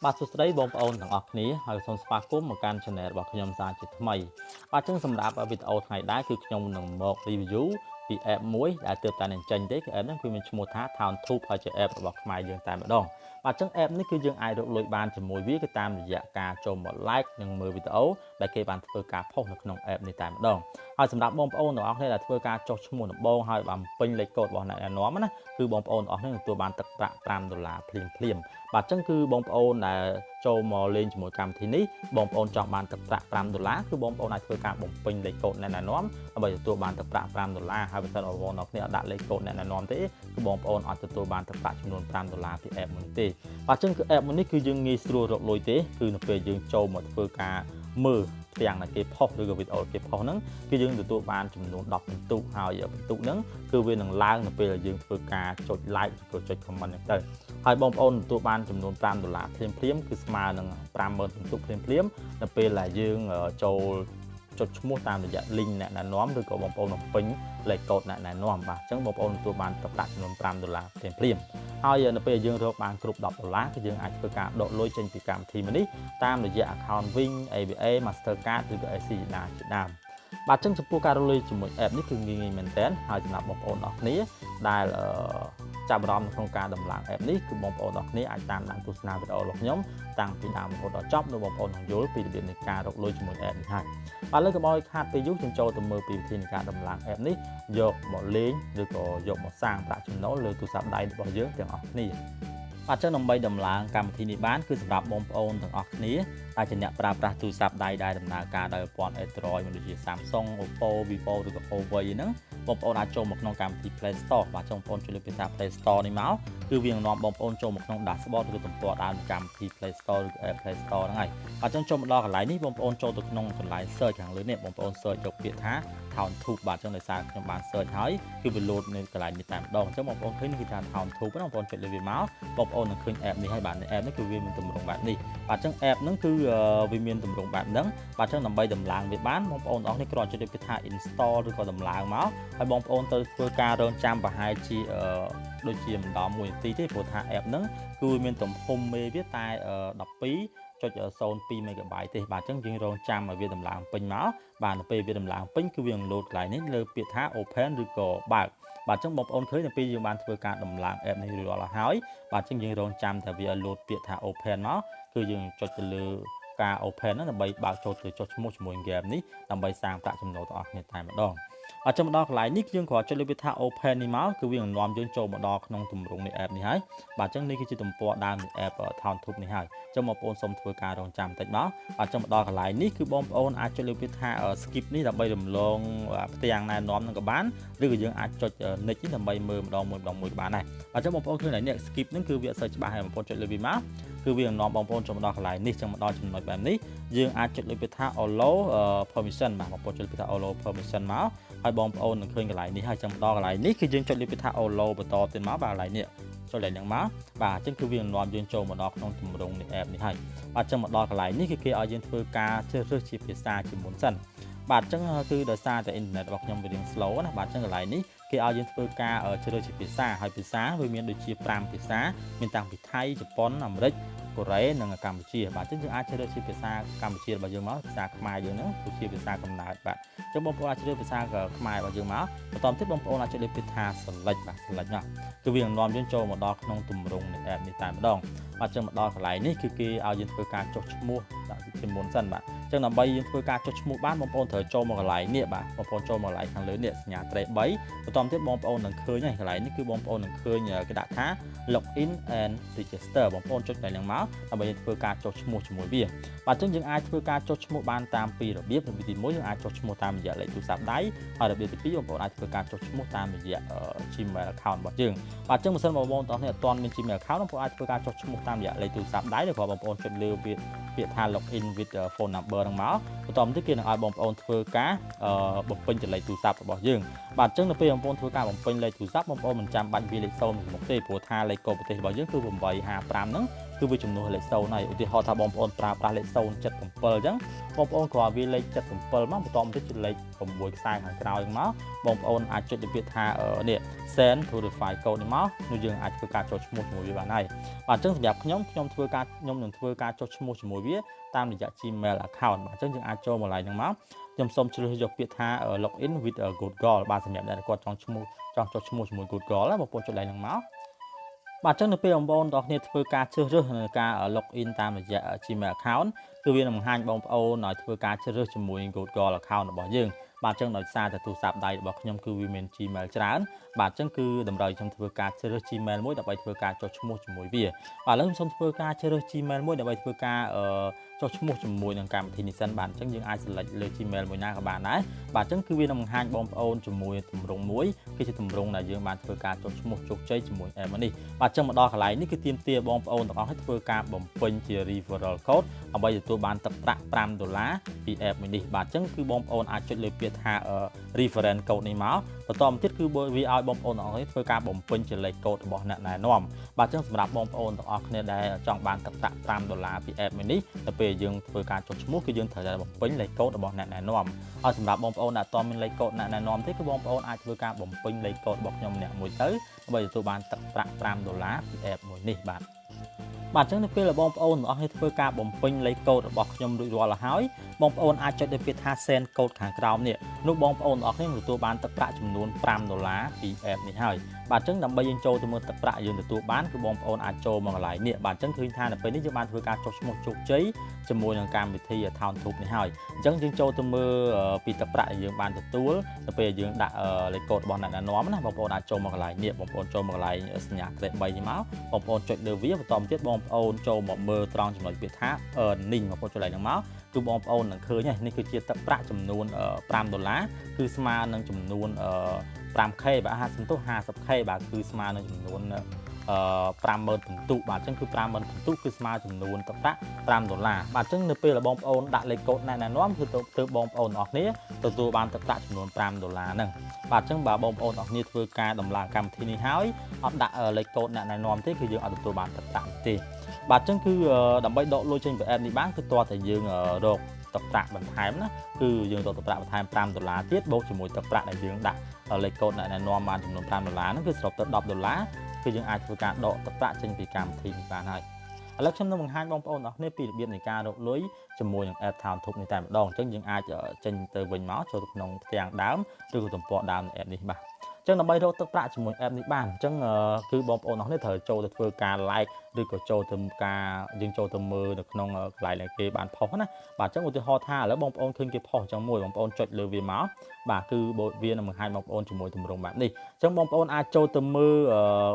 បាទសួស្តីបងប្អូនទាំងអស់គ្នាហើយសូមស្វាគមន៍មកកាន់ Channel របស់ខ្ញុំសាជាថ្មីបាទចឹងសម្រាប់វីដេអូថ្ងៃដែរគឺខ្ញុំនឹងមក review ពី app មួយដែលទើបតែនឹងចេញទេគឺ app ហ្នឹងគឺមានឈ្មោះថា Towntube ហើយជា app របស់ខ្មែរយើងតែម្ដងបាទចឹង app នេះគឺយើងអាចរកលុយបានជាមួយវាគឺតាមរយៈការចូលមក like និងមើលវីដេអូដែលគេបានធ្វើការផុសនៅក្នុង app នេះតែម្ដងហើយសម្រាប់បងប្អូនទាំងអស់គ្នាដែលធ្វើការចុះឈ្មោះដំបូងហើយបានពេញលេខកូដរបស់អ្នកណែនាំណាគឺបងប្អូនទាំងអស់គ្នាទទួលបានទឹកប្រាក់$5ភ្លាមបាទចឹងគឺបងប្អូនដែលចូលមកលេងជាមួយកម្មវិធីនេះបងប្អូនចង់បានទឹកប្រាក់$5គឺបងប្អូនអាចធ្វើការបំពេញលេខកូដអ្នកណែនាំដើម្បីទទួលបានទឹកប្រាក់$5ហើយបើសិនបងប្អូនអ្នកគ្នាអត់ដាក់លេខកូដអ្នកណែនាំទេគឺបងប្អូនអត់ទទួលបានទឹកប្រាក់ចំនួន$5ពី app មួយទេបាទចឹងគឺ app មួយនេះគឺយើងងាយស្រួលរកលុយទេគឺនៅពេលយើងចូលមកធ្វើការមើលទាំងដែលគេផុសឬក៏វីដេអូគេផុសហ្នឹងគឺយើងទទួលបានចំនួន10ពិន្ទុហើយពិន្ទុហ្នឹងគឺវានឹងឡើងនៅពេលដែលយើងធ្វើការចុច like ឬចុច comment ហ្នឹងទៅហើយបងប្អូនទទួលបានចំនួន$5ភ្លាមគឺស្មើនឹង50,000ពិន្ទុភ្លាមនៅពេលដែលយើងចូលចុចឈ្មោះតាមរយៈ link អ្នកណែនាំឬក៏បងប្អូនបំពេញលេខកូដអ្នកណែនាំបាទអញ្ចឹងបងប្អូនទទួលបានទឹកប្រាក់ចំនួន$5ភ្លាមហើយនៅពេលយើងរកបានគ្រប់$10គឺយើងអាចធ្វើការដកលុយចេញពីកម្មវិធីមួយនេះតាមរយៈ account Wing ABA Mastercard ឬក៏ AC ជាដើមបាទអញ្ចឹងចំពោះការរកលុយជាមួយ app នេះគឺងាយមែនតើហើយសម្រាប់បងប្អូនអរគ្នាដែលចាប់អារម្មណ៍ក្នុងការដំឡើង app នេះគឺបងប្អូនអរគ្នាអាចតាមដានទស្សនាវីដេអូរបស់ខ្ញុំតាំងពីដើមរហូតដល់ចប់នៅបងប្អូននឹងយល់ពីរបៀបនៃការរកលុយជាមួយ app នេះហើយបាទលើកកុំឲ្យខាតពេលយូរយើងចូលទៅមើលពីវិធីនៃការដំឡើង app នេះយកមកលេងឬក៏យកមកសាងប្រាក់ចំណូលលើទូរស័ព្ទដៃរបស់យើងទាំងអស់គ្នាបាទចឹងដើម្បីដំឡើងកម្មវិធីនេះបានគឺសម្រាប់បងប្អូនទាំងអស់គ្នាដែលជាអ្នកប្រើប្រាស់ទូរស័ព្ទដៃដែលដំណើរការដោយប្រព័ន្ធ Android ដូចជា Samsung, Oppo, Vivo ឬក៏ Huawei ហ្នឹងបងប្អូនអាចចូលមកក្នុងកម្មវិធី Play Store បាទចុងបងប្អូនជួយលើកពាក្យថា Play Store នេះមកគឺវានឹងនាំបងប្អូនចូលមកក្នុង dashboard ឬក៏ទំព័រដើមនៃកម្មវិធី Play Store ឬក៏ App Play Store ហ្នឹងហើយបាទចឹងចូលមកដល់កន្លែងនេះបងប្អូនចូលទៅក្នុងកន្លែង search ខាងលើនេះបងប្អូន search យកពាក្យថា Towntube បាទចឹងដោយសារខ្ញុំបាន search ហើយគឺវា load នៅកន្លែងនេះតែម្ដងអញ្ចឹងបងប្អូនឃើញនេះគឺថា Towntube ណាបងប្អូនចុចលើវាមកបងប្អូននឹងឃើញ app នេះហើយបាទ app នេះគឺវាមានទម្រង់បែបនេះបាទចឹង app ហ្នឹងគឺវាមានទម្រង់បែបហ្នឹងបាទចឹងដើម្បីដំឡើងវាបានបងប្អូនទាំងអស់នេះគ្រាន់ចុចលើពាក្យថា install ឬក៏ដំឡើងមកហើយបងប្អូនទៅធ្វើការរងចាំប្រហែលជាដូចជាមិនដល់1នាទីទេព្រោះថា app ហ្នឹងគឺវាមានទំហំមេវាតែ12.02 MB ទេបាទអញ្ចឹងយើងរងចាំឲ្យវាដំឡើងពេញមកបាទនៅពេលវាដំឡើងពេញគឺវានឹង load កន្លែងនេះលើពាក្យថា open ឬក៏បើកបាទអញ្ចឹងបងប្អូនឃើញនៅពេលយើងបានធ្វើការដំឡើង app នេះរួចរាល់ហើយបាទអញ្ចឹងយើងរងចាំតែវា load ពាក្យថា open មកគឺយើងចុចទៅលើការ open ហ្នឹងដើម្បីបើកចូលទៅចុះឈ្មោះជាមួយ game នេះដើម្បីសាងប្រាក់ចំណូលទាំងអស់គ្នាតែម្ដងអញ្ចឹងមកដល់កន្លែងនេះយើងគ្រាន់ចុចលើពាក្យថា open នេះមកគឺវានឹងនាំយើងចូលមកដល់ក្នុងទម្រង់នៃ app នេះហើយបាទអញ្ចឹងនេះគឺជាទំព័រដើមនៃ app Towntube នេះហើយអញ្ចឹងបងប្អូនសូមធ្វើការរងចាំបន្តិចមកបាទអញ្ចឹងមកដល់កន្លែងនេះគឺបងប្អូនអាចចុចលើពាក្យថា skip នេះដើម្បីរំលងផ្ទាំងណែនាំនឹងក៏បានឬក៏យើងអាចចុច next នេះដើម្បីមើលម្ដងមួយក៏បានដែរបាទអញ្ចឹងបងប្អូនឃើញនេះ skip ហ្នឹងគឺវាអត់សូវច្បាស់ហើយបងប្អូនចុចលើវាមកគឺវានឹងនាំបងប្អូនចូលមកដល់កន្លែងនេះចឹងមកដល់ចំណុចបែបនេះយើងអាចចុចលើពាក្យថា allow permission បាទបងប្អូនចុចលើពាក្យថា allow permission មកហើយបងប្អូននឹងឃើញកន្លែងនេះហើយចឹងមកដល់កន្លែងនេះគឺយើងចុចលើពាក្យថា allow បន្តទៀតមកបាទកន្លែងនេះចុចកន្លែងហ្នឹងមកបាទអញ្ចឹងគឺវានឹងនាំយើងចូលមកដល់ក្នុងទម្រង់នៃ app នេះហើយបាទចឹងមកដល់កន្លែងនេះគឺគេឲ្យយើងធ្វើការជ្រើសរើសជាភាសាជាមុនសិនបាទអញ្ចឹងគឺដោយសារតែអ៊ីនធឺណិតរបស់ខ្ញុំវារៀង slow ណាបាទអញ្ចឹងកន្លែងនេះគេឲ្យយើងធ្វើការជ្រើសរើសជាភាសាហើយភាសាវាមានដូចជា5ភាសាមានតាំងពីថៃជប៉ុនអាមេរិកកូរ៉េនិងកម្ពុជាបាទអញ្ចឹងយើងអាចជ្រើសរើសជាភាសាកម្ពុជារបស់យើងមកភាសាខ្មែរយើងហ្នឹងគឺជាភាសាកំណើតបាទអញ្ចឹងបងប្អូនអាចជ្រើសភាសាខ្មែររបស់យើងមកបន្តទៀតបងប្អូនអាចចុចលើពាក្យថា select បាទ select មកគឺវានឹងនាំយើងចូលមកដល់ក្នុងទម្រង់នៃ app នេះតែម្ដងបាទអញ្ចឹងមកដល់កន្លែងនេះគឺគេឲ្យយើងធ្វើការចុះឈ្មោះដាក់ជាមុនសិនបាទអញ្ចឹងដើម្បីយើងធ្វើការចុះឈ្មោះបានបងប្អូនត្រូវចូលមកកន្លែងនេះបាទបងប្អូនចូលមកកន្លែងខាងលើនេះសញ្ញាត្រេ3បន្តទៀតបងប្អូននឹងឃើញហើយកន្លែងនេះគឺបងប្អូននឹងឃើញគេដាក់ថា login and register បងប្អូនចុចកន្លែងហ្នឹងមកដើម្បីយើងធ្វើការចុះឈ្មោះជាមួយវាបាទអញ្ចឹងយើងអាចធ្វើការចុះឈ្មោះបានតាមពីររបៀបទី1យើងអាចចុះឈ្មោះតាមរយៈលេខទូរស័ព្ទដៃហើយរបៀបទី2បងប្អូនអាចធ្វើការចុះឈ្មោះតាមរយៈ Gmail account របស់យើងបាទអញ្ចឹងបើសិនបងប្អូនទាំងអស់គ្នាអត់ទាន់មាន Gmail account បងប្អូនអាចធ្វើការចុះឈ្មោះតាមរយៈលេខទូរស័ព្ទដៃឬក៏បងប្អូនចុចលើពាក្យថា login with phone number ហ្នឹងមកបន្តមកទៀតគេនឹងឲ្យបងប្អូនធ្វើការបំពេញលេខទូរស័ព្ទរបស់យើងបាទអញ្ចឹងនៅពេលបងប្អូនធ្វើការបំពេញលេខទូរស័ព្ទបងប្អូនមិនចាំបាច់វាលេខ0មកទេព្រោះថាលេខកូដប្រទេសរបស់យើងគឺ855ហ្នឹង គឺវាចំនួនលេខ0ហើយឧទាហរណ៍ថាបងប្អូនប្រើប្រាស់លេខ077អញ្ចឹងបងប្អូនគ្រាន់វាលេខ77មកបន្តមកទៀតជាលេខ6ខ្សែខាងក្រោយមកបងប្អូនអាចចុចទៅពាក្យថានេះ send to the file code នេះមកនោះយើងអាចធ្វើការចុចឈ្មោះជាមួយវាបានហើយបាទអញ្ចឹងសម្រាប់ខ្ញុំនឹងធ្វើការចុចឈ្មោះជាមួយវាតាមរយៈ Gmail account បាទអញ្ចឹងយើងអាចចូលមកឡើងហ្នឹងមកខ្ញុំសូមជ្រើសយកពាក្យថា login with Google បាទសម្រាប់អ្នកគាត់ចង់ចុចឈ្មោះជាមួយ Google បងប្អូនចុចឡើងហ្នឹងមកបាទអញ្ចឹងនៅពេលបងប្អូនទាំងគ្នាធ្វើការជ្រើសរើសនៅការ login តាមរយៈ Gmail account គឺវានឹងបង្ហាញបងប្អូនឲ្យធ្វើការជ្រើសរើសជាមួយ Google account របស់យើងបាទអញ្ចឹងដោយសារតែទូរស័ព្ទដៃរបស់ខ្ញុំគឺវាមាន Gmail ច្រើនបាទអញ្ចឹងគឺតម្រូវខ្ញុំធ្វើការជ្រើសរើស Gmail មួយដើម្បីធ្វើការចុះឈ្មោះជាមួយវាបាទឥឡូវខ្ញុំសូមធ្វើការជ្រើសរើស Gmail មួយដើម្បីធ្វើការចុះឈ្មោះជាមួយនឹងកម្មវិធីនេះសិនបាទអញ្ចឹងយើងអាច select លើ Gmail មួយណាក៏បានដែរបាទអញ្ចឹងគឺវានឹងបង្ហាញបងប្អូនជាមួយទម្រង់មួយគឺជាទម្រង់ដែលយើងបានធ្វើការចុះឈ្មោះជោគជ័យជាមួយ app នេះបាទអញ្ចឹងមកដល់កន្លែងនេះគឺទាមទារបងប្អូនទាំងអស់ឲ្យធ្វើការបំពេញជា referral code ដើម្បីទទួលបានទឹកប្រាក់$5ពី app មួយនេះបាទអញ្ចឹងគឺបងប្អូនអាចចុចលើពាក្យថា reference code នេះមកបន្តមកទៀតគឺវាឲ្យបងប្អូនទាំងអស់គ្នាធ្វើការបំពេញជាលេខកូដរបស់អ្នកណែនាំបាទអញ្ចឹងសម្រាប់បងប្អូនទាំងអស់គ្នាដែលចង់បានទឹកប្រាក់$5ពី app មួយនេះទៅពេលយើងធ្វើការចុះឈ្មោះគឺយើងត្រូវតែបំពេញលេខកូដរបស់អ្នកណែនាំហើយសម្រាប់បងប្អូនដែលអត់មានលេខកូដអ្នកណែនាំទេគឺបងប្អូនអាចធ្វើការបំពេញលេខកូដរបស់ខ្ញុំម្នាក់មួយទៅដើម្បីទទួលបានទឹកប្រាក់$5ពី app មួយនេះបាទបាទអញ្ចឹងនៅពេលបងប្អូនទាំងអស់គ្នាធ្វើការបំពេញលេខកូដរបស់ខ្ញុំរួចរាល់ហើយបងប្អូនអាចចុចលើពាក្យថា send code ខាងក្រោមនេះនោះបងប្អូនទាំងអស់គ្នាទទួលបានទឹកប្រាក់ចំនួន$5ពី app នេះហើយបាទអញ្ចឹងដើម្បីយើងចូលទៅមើលទឹកប្រាក់យើងទទួលបានគឺបងប្អូនអាចចូលមកកន្លែងនេះបាទអញ្ចឹងឃើញថានៅពេលនេះយើងបានធ្វើការចុះឈ្មោះជោគជ័យជាមួយនឹងកម្មវិធី Towntube នេះហើយអញ្ចឹងយើងចូលទៅមើលពីទឹកប្រាក់ដែលយើងបានទទួលទៅពេលយើងដាក់លេខកូដរបស់អ្នកណែនាំណាបងប្អូនអាចចូលមកកន្លែងនេះបងប្អូនចូលមកកន្លែងសញ្ញាក្រេប3នេះមកបងប្អូនចុចលើវាបន្តមកទៀតបងប្អូនចូលមកមើលត្រង់ចំណុចពាក្យថា earning បងប្អូនចុចឡើងហ្នឹងមកគឺបងប្អូននឹងឃើញនេះគឺជាទឹកប្រាក់ចំនួន$5គឺស្មើនឹងចំនួន5k បាទ50k បាទគឺស្មើនឹងចំនួន50,000 ពិន្ទុបាទអញ្ចឹងគឺ50,000 ពិន្ទុគឺស្មើចំនួនទឹកប្រាក់$5បាទអញ្ចឹងនៅពេលបងប្អូនដាក់លេខកូដណែនាំគឺទៅបងប្អូនទាំងអស់គ្នាទទួលបានទឹកប្រាក់ចំនួន$5ហ្នឹងបាទអញ្ចឹងបើបងប្អូនទាំងអស់គ្នាធ្វើការដំឡើងកម្មវិធីនេះហើយអត់ដាក់លេខកូដណែនាំទេគឺយើងអត់ទទួលបានទឹកប្រាក់ទេបាទអញ្ចឹងគឺដើម្បីដកលុយចេញពី app នេះបានគឺតើតែយើងរកទឹកប្រាក់បន្ថែមណាគឺយើងរកទឹកប្រាក់បន្ថែម$5ទៀតបូកជាមួយទឹកប្រាក់ដែលយើងដាក់លេខកូដណែនាំបានចំនួន$5ហ្នឹងគឺសរុបទៅ$10គឺយើងអាចធ្វើការដកទឹកប្រាក់ចេញពីកម្មវិធីនេះបានហើយឥឡូវខ្ញុំនឹងបង្ហាញបងប្អូនអរគ្នាពីរបៀបនៃការរកលុយជាមួយនឹង app Towntube នេះតែម្ដងអញ្ចឹងយើងអាចចេញទៅវិញមកចូលទៅក្នុងផ្ទាំងដើមឬក៏ទំព័រដើមនៃ app នេះបាទអញ្ចឹងដើម្បីរកទឹកប្រាក់ជាមួយ app នេះបានអញ្ចឹងគឺបងប្អូនអរគ្នាត្រូវចូលទៅធ្វើការ like ឬក៏ចូលទៅការយើងចូលទៅមើលនៅក្នុងកន្លែងដែលគេបានផុសណាបាទអញ្ចឹងឧទាហរណ៍ថាឥឡូវបងប្អូនឃើញគេផុសអញ្ចឹងមួយបងប្អូនចុចលើវាមកបាទគឺវានឹងបង្ហាញបងប្អូនជាមួយទម្រង់បែបនេះអញ្ចឹងបងប្អូនអាចចូលទៅមើល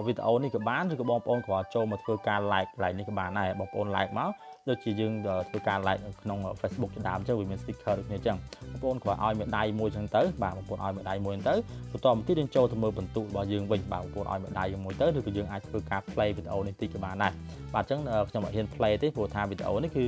វីដេអូនេះក៏បានឬក៏បងប្អូនគ្រាន់ចូលមកធ្វើការ like កន្លែងនេះក៏បានដែរបងប្អូន like មកដូចជាយើងធ្វើការ like ក្នុង Facebook ជាដើមអញ្ចឹងវាមាន sticker ដូចគ្នាអញ្ចឹងបងប្អូនគ្រាន់ឲ្យមេដៃមួយអញ្ចឹងទៅបាទបងប្អូនឲ្យមេដៃមួយអញ្ចឹងទៅបន្តមកទៀតយើងចូលទៅមើលបន្ទុករបស់យើងវិញបាទបងប្អូនឲ្យមេដៃមួយទៅឬក៏យើងអាចធ្វើការ play វីដេអូនេះតិចក៏បានដែរបាទអញ្ចឹងខ្ញុំអត់ហ៊ាន play ទេព្រោះថាវីដេអូនេះគឺ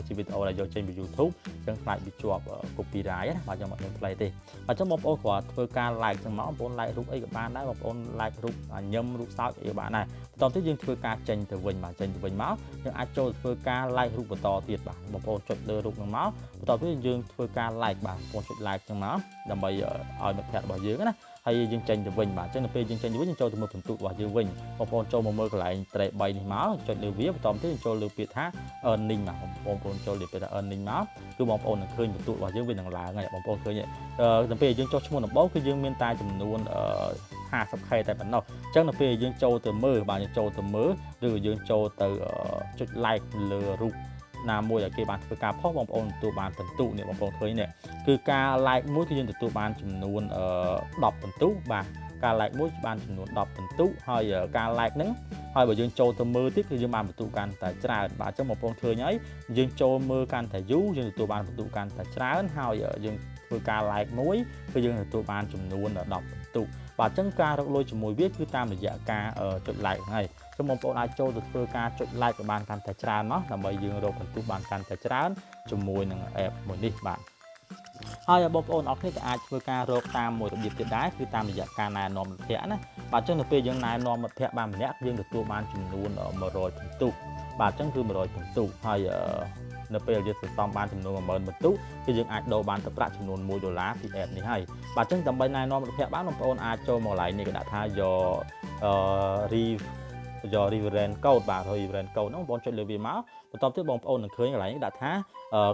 ជាវីដេអូដែលយកចេញពី YouTube អញ្ចឹងខ្លាចវាជាប់ copyright ណាបាទខ្ញុំអត់ហ៊ាន play ទេបាទអញ្ចឹងបងប្អូនគ្រាន់ធ្វើការ like ចឹងមកបងប្អូន like រូបអីក៏បានដែរបងប្អូន like រូបញឹមរូបសើចអីក៏បានដែរបន្តទៀតយើងធ្វើការចេញទៅវិញបាទចេញទៅវិញមកយើងអាចចូលធ្វើការ like រូបបន្តទៀតបាទបងប្អូនចុចលើរូបហ្នឹងមកបន្តទៀតយើងធ្វើការ like បាទបងប្អូនចុច like ចឹងមកដើម្បីឲ្យមិត្តភក្តិរបស់យើងណាហើយយើងចេញទៅវិញបាទអញ្ចឹងនៅពេលយើងចេញទៅវិញយើងចូលទៅមើលពិន្ទុរបស់យើងវិញបងប្អូនចូលមកមើលកន្លែងត្រេប3នេះមកចុចលើវាបន្តទៀតចូលលើពាក្យថា earning បាទបងប្អូនចូលលើពាក្យថា earning មកគឺបងប្អូននឹងឃើញពិន្ទុរបស់យើងវានឹងឡើងហើយបងប្អូនឃើញនៅពេលយើងចុះឈ្មោះដំបូងគឺយើងមានតែចំនួន50k តែប៉ុណ្ណោះអញ្ចឹងនៅពេលយើងចូលទៅមើលបាទយើងចូលទៅមើលឬក៏យើងចូលទៅចុច like លើរូបណាមួយឲ្យគេបានធ្វើការផុសបងប្អូនទទួលបានពិន្ទុនេះបងប្អូនឃើញនេះគឺការ like មួយគឺយើងទទួលបានចំនួន10ពិន្ទុបាទការ like មួយបានចំនួន10ពិន្ទុហើយការ like ហ្នឹងហើយបើយើងចូលទៅមើលទៀតគឺយើងបានពិន្ទុកាន់តែច្រើនបាទអញ្ចឹងបងប្អូនឃើញហើយយើងចូលមើលកាន់តែយូរយើងទទួលបានពិន្ទុកាន់តែច្រើនហើយយើងធ្វើការ like មួយគឺយើងទទួលបានចំនួន10ពិន្ទុបាទអញ្ចឹងការរកលុយជាមួយវាគឺតាមរយៈការចុច like ហ្នឹងហើយចឹងបងប្អូនអាចចូលទៅធ្វើការចុច like ក៏បានកាន់តែច្រើនមកដើម្បីយើងរកពិន្ទុបានកាន់តែច្រើនជាមួយនឹង app មួយនេះបាទ ហើយបងប្អូនអរគ្នាក៏អាចធ្វើការរកតាមមួយរបៀបទៀតដែរគឺតាមរយៈការណែនាំមិត្តភ័ក្តិណាបាទអញ្ចឹងនៅពេលយើងណែនាំមិត្តភ័ក្តិបានម្នាក់យើងទទួលបានចំនួន100ពិន្ទុបាទអញ្ចឹងគឺ100ពិន្ទុហើយនៅពេលយើងសន្សំបានចំនួន10000ពិន្ទុគឺយើងអាចដូរបានទឹកប្រាក់ចំនួន$1ពី app នេះហើយបាទអញ្ចឹងដើម្បីណែនាំមិត្តភ័ក្តិបានបងប្អូនអាចចូលមក line នេះក៏ដាក់ថាយកreference code បាទ reference code ហ្នឹងបងប្អូនចុចលើវាមកបន្ទាប់ទៀតបងប្អូននឹងឃើញកន្លែងនេះដាក់ថា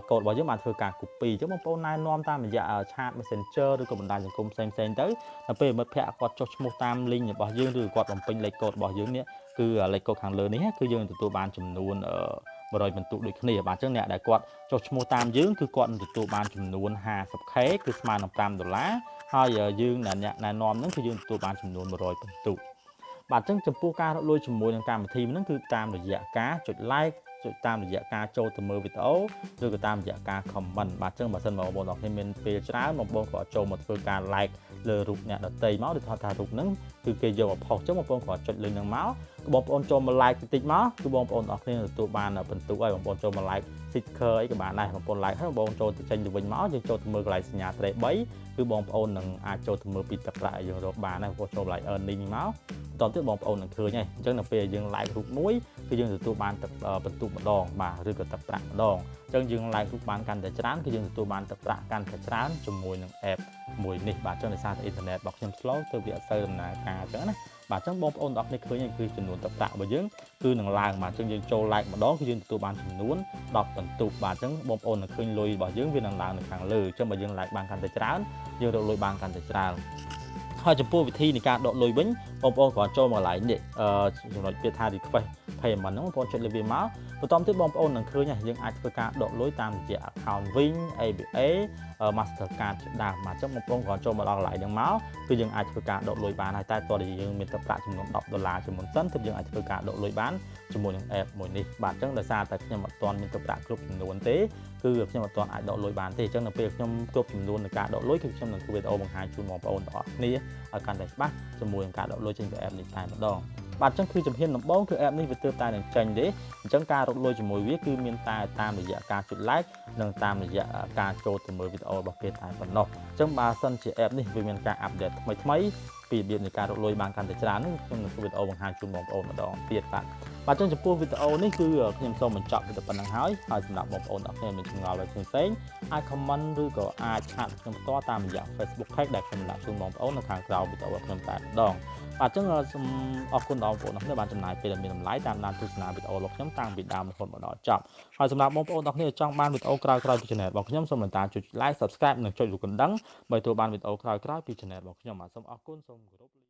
កូដរបស់យើងបានធ្វើការ copy អញ្ចឹងបងប្អូនណែនាំតាមរយៈ chat messenger ឬក៏បណ្ដាញសង្គមផ្សេងៗទៅដល់ពេលមិត្តភ័ក្តិគាត់ចុះឈ្មោះតាម link របស់យើងឬគាត់បំពេញលេខកូដរបស់យើងនេះគឺលេខកូដខាងលើនេះគឺយើងទទួលបានចំនួន100ពិន្ទុដូចគ្នាបាទអញ្ចឹងអ្នកដែលគាត់ចុះឈ្មោះតាមយើងគឺគាត់នឹងទទួលបានចំនួន 50k គឺស្មើនឹង$5ហើយយើងអ្នកណែនាំហ្នឹងគឺយើងទទួលបានចំនួន100ពិន្ទុបាទអញ្ចឹងចំពោះការរកលុយជាមួយនឹងកម្មវិធីហ្នឹងគឺតាមរយៈការចុច like ចុចតាមរយៈការចូលទៅមើលវីដេអូឬក៏តាមរយៈការ comment បាទអញ្ចឹងបើសិនបងប្អូនអរគ្នាមានពេលច្រើនបងប្អូនក៏ចូលមកធ្វើការ like លើរូបអ្នកដទៃមកដូចថារូបហ្នឹងគឺគេយកមកផុសអញ្ចឹងបងប្អូនក៏ចុចលើហ្នឹងមកបងប្អូនចូលមក like តិចមកគឺបងប្អូនអរគ្នាទទួលបានពិន្ទុហើយបងប្អូនចូលមក like sticker អីក៏បានដែរបងប្អូន like ហើយបងប្អូនចូលទៅចេញទៅវិញមកយើងចូលទៅមើលកន្លែងសញ្ញាត្រេ3គឺបងប្អូននឹងអាចចូលទៅមើលពីទឹកប្រាក់យើងរកបានដែរបងប្អូនចូល like earning មកបន្តទៀតបងប្អូននឹងឃើញហើយអញ្ចឹងនៅពេលយើង like រូបមួយគឺយើងទទួលបានទឹកពិន្ទុម្ដងបាទឬក៏ទឹកប្រាក់ម្ដងអញ្ចឹងយើង like រូបបានកាន់តែច្រើនគឺយើងទទួលបានទឹកប្រាក់កាន់តែច្រើនជាមួយនឹង app មួយនេះបាទអញ្ចឹងដោយសារតែអ៊ីនធឺណិតរបស់ខ្ញុំ slow ទៅវាអត់សូវដំណើរការអញ្ចឹងណាបាទអញ្ចឹងបងប្អូនទាំងអស់គ្នាឃើញគឺចំនួនទឹកប្រាក់របស់យើងគឺនឹងឡើងបាទអញ្ចឹងយើងចូល like ម្ដងគឺយើងទទួលបានចំនួន10ពិន្ទុបាទអញ្ចឹងបងប្អូននឹងឃើញលុយរបស់យើងវានឹងឡើងនៅខាងលើអញ្ចឹងបើយើង like បានកាន់តែច្រើនយើងរកលុយបានកាន់តែច្រើនហើយចំពោះវិធីនៃការដកលុយវិញបងប្អូនគ្រាន់ចូលមក line នេះចំណុចពាក្យថា request payment ហ្នឹងបងប្អូនចុចលើវាមកបន្តទៀតបងប្អូននឹងឃើញយើងអាចធ្វើការដកលុយតាមរយៈ account វិញ ABA Mastercard ជាដើមបាទអញ្ចឹងបងប្អូនគ្រាន់ចូលមកដល់កន្លែងហ្នឹងមកគឺយើងអាចធ្វើការដកលុយបានហើយតែតើយើងមានទឹកប្រាក់ចំនួន$10ជាមុនសិនទើបយើងអាចធ្វើការដកលុយបានជាមួយនឹង app មួយនេះបាទអញ្ចឹងដោយសារតែខ្ញុំអត់ទាន់មានទឹកប្រាក់គ្រប់ចំនួនទេគឺខ្ញុំអត់ទាន់អាចដកលុយបានទេអញ្ចឹងនៅពេលខ្ញុំគ្រប់ចំនួននៃការដកលុយគឺខ្ញុំនឹងធ្វើវីដេអូបង្ហាញជូនបងប្អូនទាំងអស់គ្នាឲ្យកាន់តែច្បាស់ជាមួយនឹងការដកលុយចេញពី app នេះតែម្ដងបាទអញ្ចឹងគឺជំហានដំបូងគឺ app នេះវាទើបតែនឹងចេញទេអញ្ចឹងការរកលុយជាមួយវាគឺមានតែតាមរយៈការចុច like និងតាមរយៈការចូលទៅមើលវីដេអូរបស់គេតែប៉ុណ្ណោះអញ្ចឹងបើសិនជា app នេះវាមានការអាប់ដេតថ្មីពីរបៀបនៃការរកលុយបានកាន់តែច្រើននេះខ្ញុំនឹងធ្វើវីដេអូបង្ហាញជូនបងប្អូនម្ដងទៀតបាទអញ្ចឹងចំពោះវីដេអូនេះគឺខ្ញុំសូមបញ្ចប់ទៅប៉ុណ្្នឹងហើយសម្រាប់បងប្អូនអ្នកគ្នាមានចម្ងល់អ្វីផ្សេងៗអាច comment ឬក៏អាចឆាតខ្ញុំផ្ទាល់តាមរយៈ Facebook page ដែលខ្ញុំដាក់ជូនបងប្អូននៅខាងក្រោមវីដេអូរបស់ខ្ញុំតែម្ដងបាទអញ្ចឹងសូមអរគុណដល់បងប្អូនអ្នកគ្នាបានចំណាយពេលមានតម្លៃតាមដានទស្សនាវីដេអូរបស់ខ្ញុំតាំងពីដើមរហូតមកដល់ចប់ហើយសម្រាប់បងប្អូនអ្នកគ្នាចង់បានវីដេអូក្រោយៗពី channel របស់ខ្ញុំសូមបន្តចុច like subscribe និងចុចរូបកណ្ដឹងដើម្បីទទួលបានវីដេអូក្រោយៗពី channel របស់ខ្ញុំបាទសូមអរគុណសូមគោរព